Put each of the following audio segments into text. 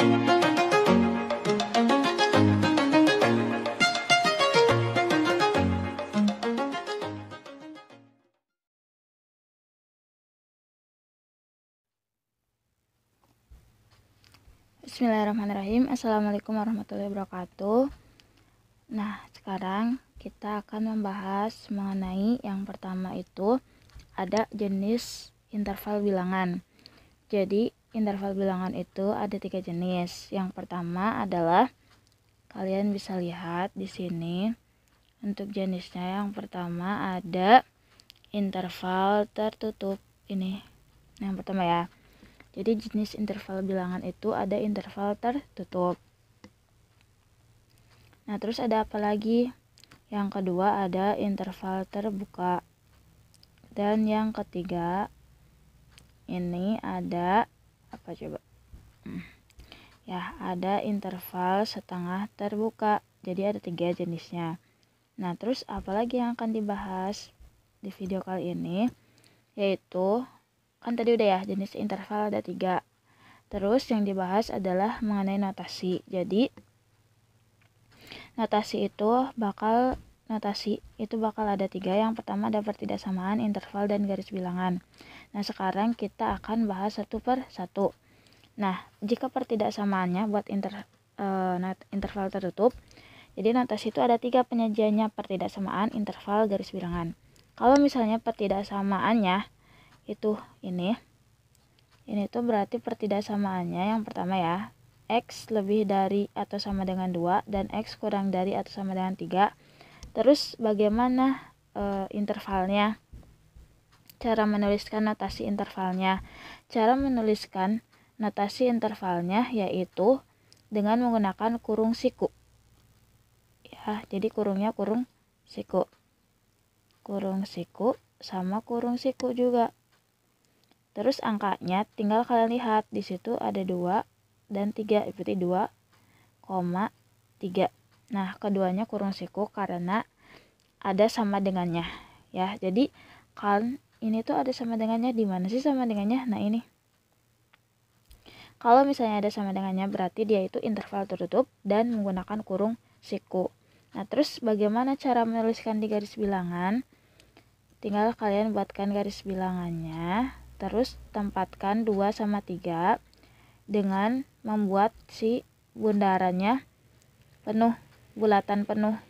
Bismillahirrahmanirrahim. Assalamualaikum warahmatullahi wabarakatuh. Nah, sekarang kita akan membahas mengenai yang pertama itu ada jenis interval bilangan. Jadi, interval bilangan itu ada 3 jenis. Yang pertama adalah kalian bisa lihat di sini. Untuk jenisnya yang pertama ada interval tertutup. Ini yang pertama ya. Jadi jenis interval bilangan itu ada interval tertutup. Nah, terus ada apa lagi? Yang kedua ada interval terbuka. Dan yang ketiga ini ada apa coba? Ya, ada interval setengah terbuka. Jadi ada 3 jenisnya. Nah, terus apa lagi yang akan dibahas di video kali ini? Yaitu kan tadi udah ya, jenis interval ada 3. Terus yang dibahas adalah mengenai notasi. Jadi notasi itu bakal ada 3. Yang pertama ada pertidaksamaan, interval, dan garis bilangan. Nah, sekarang kita akan bahas satu per satu. Nah, jika pertidaksamaannya buat interval tertutup, jadi notasi itu ada 3 penyajiannya: pertidaksamaan, interval, garis bilangan. Kalau misalnya pertidaksamaannya itu ini tuh berarti pertidaksamaannya yang pertama ya, X lebih dari atau sama dengan 2 dan X kurang dari atau sama dengan 3. Terus bagaimana intervalnya? Cara menuliskan notasi intervalnya. Cara menuliskan notasi intervalnya yaitu dengan menggunakan kurung siku. Ya, jadi kurungnya kurung siku. Kurung siku sama kurung siku juga. Terus angkanya tinggal kalian lihat, di situ ada 2 dan 3, berarti 2,3. Nah, keduanya kurung siku karena ada sama dengannya ya. Jadi kan ini tuh ada sama dengannya, di mana sih sama dengannya? Nah, ini. Kalau misalnya ada sama dengannya berarti dia itu interval tertutup dan menggunakan kurung siku. Nah, terus bagaimana cara menuliskan di garis bilangan? Tinggal kalian buatkan garis bilangannya. Terus tempatkan 2 sama 3 dengan membuat si bundarannya penuh, bulatan penuh.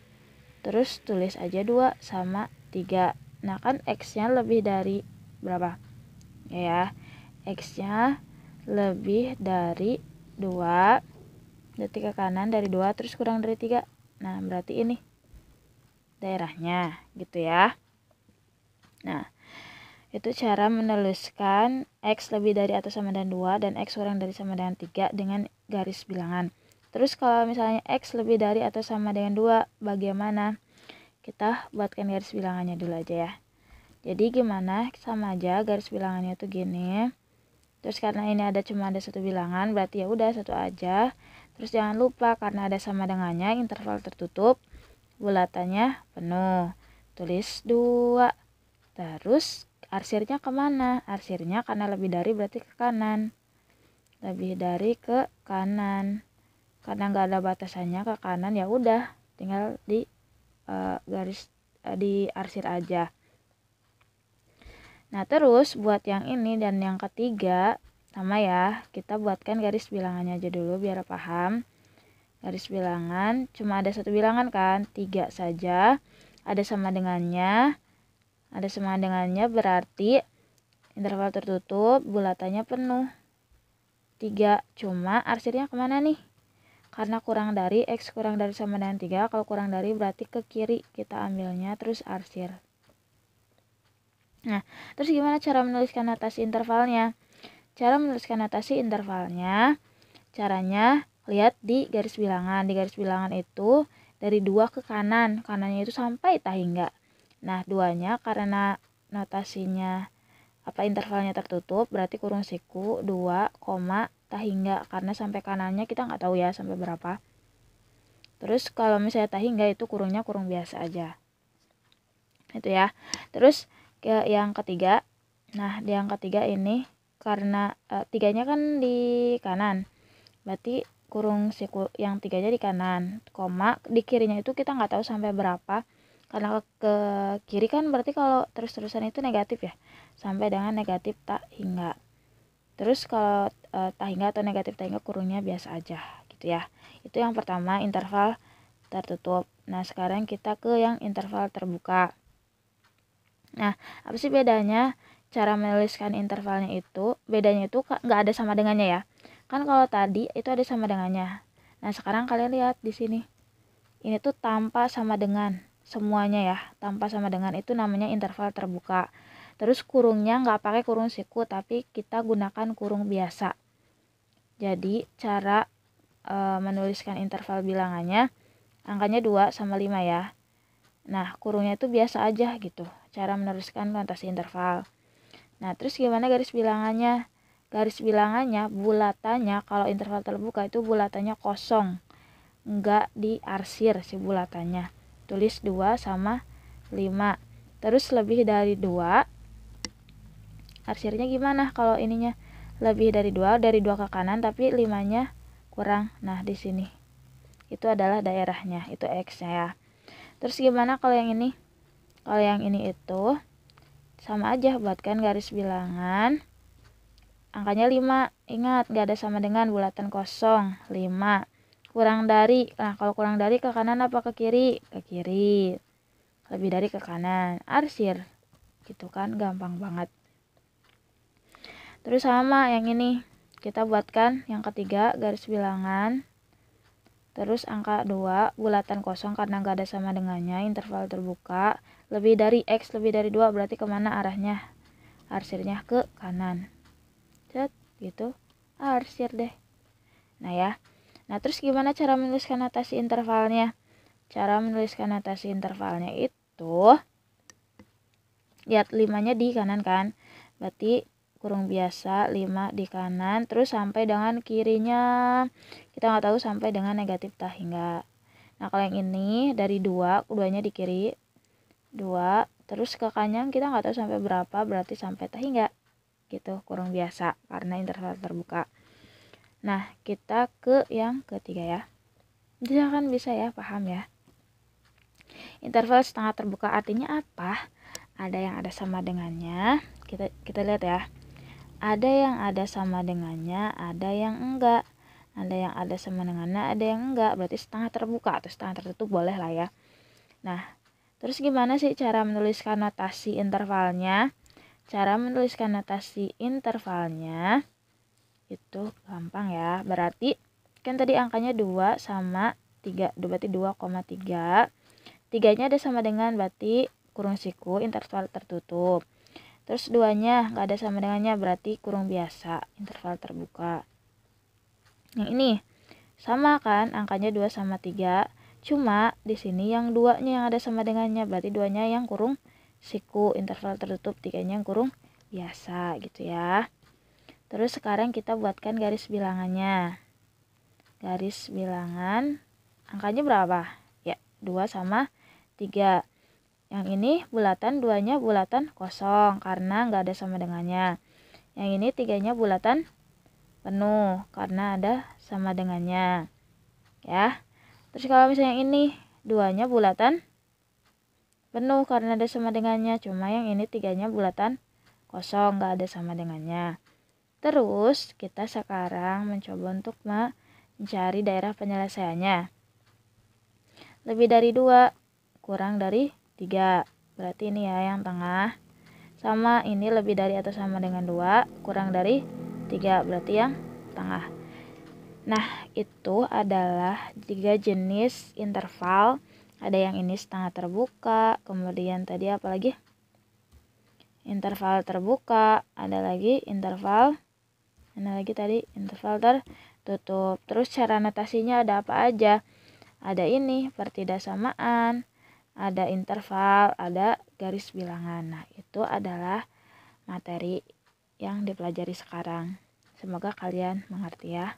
Terus tulis aja 2 sama 3. Nah, kan X-nya lebih dari berapa? Ya, X-nya lebih dari 2. Berarti ke kanan dari 2 terus kurang dari 3. Nah, berarti ini daerahnya gitu ya. Nah, itu cara menuliskan X lebih dari atau sama dengan 2 dan X kurang dari sama dengan 3 dengan garis bilangan. Terus kalau misalnya X lebih dari atau sama dengan 2, bagaimana? Kita buatkan garis bilangannya dulu aja ya. Jadi gimana? Sama aja, garis bilangannya tuh gini. Terus karena ini cuma ada satu bilangan, berarti ya udah satu aja. Terus jangan lupa karena ada sama dengannya, interval tertutup, bulatannya penuh. Tulis 2. Terus arsirnya kemana? Arsirnya karena lebih dari berarti ke kanan. Lebih dari ke kanan. Karena nggak ada batasannya ke kanan, ya udah tinggal di garis di arsir aja. Nah, terus buat yang ini dan yang ketiga sama ya, kita buatkan garis bilangannya aja dulu biar paham. Garis bilangan cuma ada satu bilangan kan, 3 saja. Ada sama dengannya. Ada sama dengannya berarti interval tertutup, bulatannya penuh. 3, cuma arsirnya kemana nih? Karena kurang dari, X kurang dari sama dengan 3, kalau kurang dari berarti ke kiri kita ambilnya, terus arsir. Nah, terus gimana cara menuliskan notasi intervalnya? Cara menuliskan notasi intervalnya, caranya lihat di garis bilangan. Di garis bilangan itu dari 2 ke kanan, kanannya itu sampai tak hingga. Nah, 2-nya karena notasinya intervalnya tertutup, berarti kurung siku 2, tak hingga, karena sampai kanannya kita nggak tahu ya sampai berapa. Terus kalau misalnya tak hingga itu kurungnya kurung biasa aja. Itu ya. Terus ke yang ketiga. Nah, di yang ketiga ini karena 3-nya kan di kanan. berarti kurung siku yang 3-nya di kanan, koma di kirinya itu kita nggak tahu sampai berapa, karena ke kiri kan berarti kalau terus-terusan itu negatif ya, sampai dengan negatif tak hingga. Terus kalau tak hingga atau negatif tak hingga kurungnya biasa aja gitu ya. Itu yang pertama, interval tertutup. Nah sekarang kita ke yang interval terbuka. Nah apa sih bedanya cara menuliskan intervalnya itu? Bedanya itu nggak ada sama dengannya ya. Kan kalau tadi itu ada sama dengannya. Nah sekarang kalian lihat di sini, ini tuh tanpa sama dengan, semuanya ya tanpa sama dengan, itu namanya interval terbuka. Terus kurungnya nggak pakai kurung siku, tapi kita gunakan kurung biasa. Jadi cara menuliskan interval bilangannya, angkanya 2 sama 5 ya. Nah kurungnya itu biasa aja gitu cara menuliskan notasi interval. Nah terus gimana garis bilangannya? Garis bilangannya, bulatannya kalau interval terbuka itu bulatannya kosong, enggak diarsir si bulatannya. Tulis 2 sama 5. Terus lebih dari 2, arsirnya gimana kalau ininya? Lebih dari 2 ke kanan tapi 5-nya kurang. Nah, di sini. Itu adalah daerahnya, itu X-nya ya. Terus gimana kalau yang ini? Kalau yang ini itu sama aja, buatkan garis bilangan. Angkanya 5, ingat gak ada sama dengan, bulatan kosong, 5. Kurang dari, nah kalau kurang dari ke kanan apa ke kiri? Ke kiri. Lebih dari ke kanan, arsir. Gitu kan, gampang banget. Terus sama yang ini, kita buatkan yang ketiga garis bilangan. Terus angka 2, bulatan kosong karena gak ada sama dengannya, interval terbuka. Lebih dari X, lebih dari 2, berarti kemana arahnya? Arsirnya ke kanan. Cet, gitu, arsir deh. Nah ya, nah terus gimana cara menuliskan notasi intervalnya? Cara menuliskan notasi intervalnya itu, lihat 5-nya di kanan kan, berarti kurung biasa 5 di kanan, terus sampai dengan kirinya kita nggak tahu sampai dengan negatif tak hingga. Nah kalau yang ini dari 2, keduanya di kiri 2, terus ke kanan kita nggak tahu sampai berapa, berarti sampai tak hingga gitu, kurung biasa karena interval terbuka. Nah kita ke yang ketiga ya, jadi kan bisa ya, paham ya. Interval setengah terbuka artinya apa? Ada yang ada sama dengannya, kita lihat ya, ada yang ada sama dengannya, ada yang enggak. Ada yang ada sama dengannya, ada yang enggak, berarti setengah terbuka atau setengah tertutup boleh lah ya. Nah terus gimana sih cara menuliskan notasi intervalnya? Cara menuliskan notasi intervalnya itu gampang ya. Berarti kan tadi angkanya 2 sama 3, berarti 2,3. 3-nya ada sama dengan, berarti kurung siku, interval tertutup. Terus 2-nya gak ada sama dengannya, berarti kurung biasa, interval terbuka. Yang ini sama kan, angkanya 2 sama 3. Cuma di sini yang 2-nya yang ada sama dengannya, berarti 2-nya yang kurung siku, interval tertutup, 3-nya yang kurung biasa gitu ya. Terus sekarang kita buatkan garis bilangannya. Garis bilangan angkanya berapa? Ya 2 sama 3. Yang ini bulatan 2-nya bulatan kosong karena nggak ada sama dengannya. Yang ini 3-nya bulatan penuh karena ada sama dengannya ya. Terus kalau misalnya yang ini 2-nya bulatan penuh karena ada sama dengannya, cuma yang ini 3-nya bulatan kosong, nggak ada sama dengannya. Terus kita sekarang mencoba untuk mencari daerah penyelesaiannya. Lebih dari 2 kurang dari 3, berarti ini ya yang tengah. Sama ini lebih dari atau sama dengan 2 kurang dari 3, berarti yang tengah. Nah itu adalah 3 jenis interval. Ada yang ini setengah terbuka, kemudian tadi apa lagi? Interval terbuka, ada lagi interval, ada lagi tadi interval tertutup. Terus cara notasinya ada apa aja? Ada ini pertidaksamaan, ada interval, ada garis bilangan. Nah itu adalah materi yang dipelajari sekarang. Semoga kalian mengerti ya.